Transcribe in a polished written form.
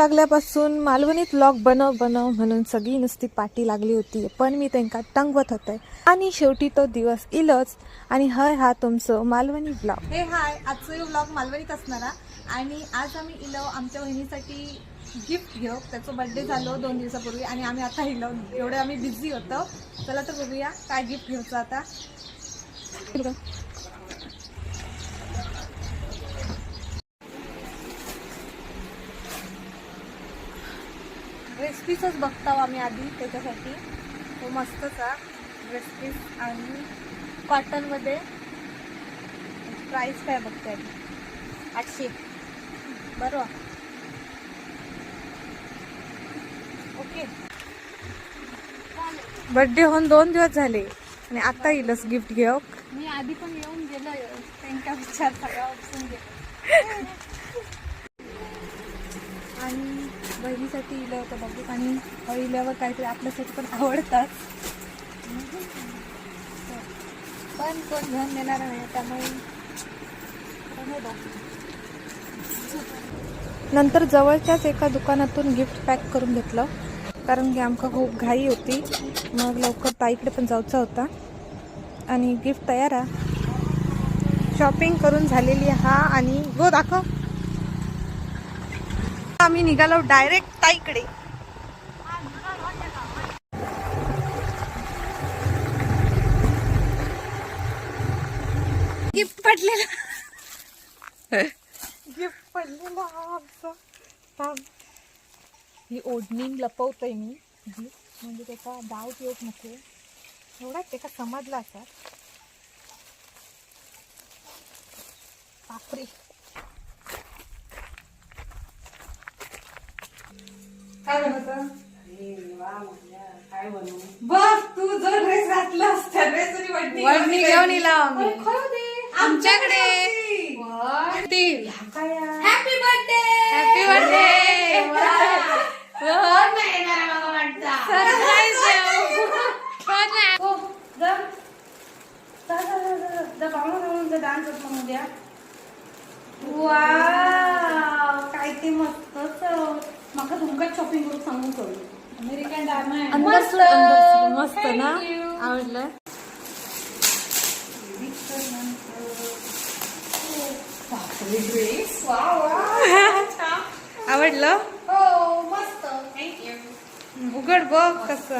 लागल्यापासून मालवणीत व्लॉग बनव बनव म्हणून सगळी नुसती पाठी लागली होती, पण मी त्यांना टंगवत होते आणि शेवटी तो दिवस इलच. आणि हय हा तुमचं मालवणी व्लॉग. हे हाय, आजचं व्लॉग मालवणीत असणारा. आणि आज आम्ही इलो आमच्या बहिणीसाठी गिफ्ट घेऊ. त्याचा बर्थडे झालो 2 दिवसापूर्वी आणि आम्ही आता इलो एवढे आम्ही बिझी होतो. चला तर बघूया काय गिफ्ट घ्यायचं आता. ड्रेस पीसच बघतो आम्ही आधी त्याच्यासाठी. तो मस्तचा ड्रेस पीस आणि कॉटनमध्ये. प्राईस काय बघते आधी? 800. बरोबर, ओके. बर्थडे होऊन 2 दिवस झाले आणि आता येईलच गिफ्ट घेऊ. मी आधी पण येऊन गेलो, त्यांचा विचार सगळा ऑप्शन गेलो. आणि बहिणीसाठी इलं होतं बघू. आणि इल्यावर काहीतरी आपल्यासाठी पण आवडतात, पण कोण घेऊन देणार नाही त्यामुळे. नंतर जवळच्याच एका दुकानातून गिफ्ट पॅक करून घेतलं, कारण की आमका खूप घाई होती. मग लवकर ताईकडे पण जायचा होता आणि गिफ्ट तयार आहे. शॉपिंग करून झालेली हा. आणि गो दाखव, आम्ही निघालो डायरेक्ट ताईकडे. गिफ्ट पडलेला गिफ्ट पडलेला हा आमचा. ही ओढणी लपवतोय मी, म्हणजे त्याचा डाव येत नको एवढा त्याचा समजला असा. बापरे, काय बनवतं? बघ, तू जो ड्रेस घातलास त्या ड्रेसची वडणी घेऊन येला आमच्याकडे. Happy birthday, happy birthday. Surprise उद्या. वाव, काय ते मस्तच. माका तुमकाच शॉपिंग करून सांगून करू. अमेरिकन डायमंड मस्त ना, आवडलं. ड्रेस आवडलं. हो, मस्त. थँक्यू. उघड बघ कसं.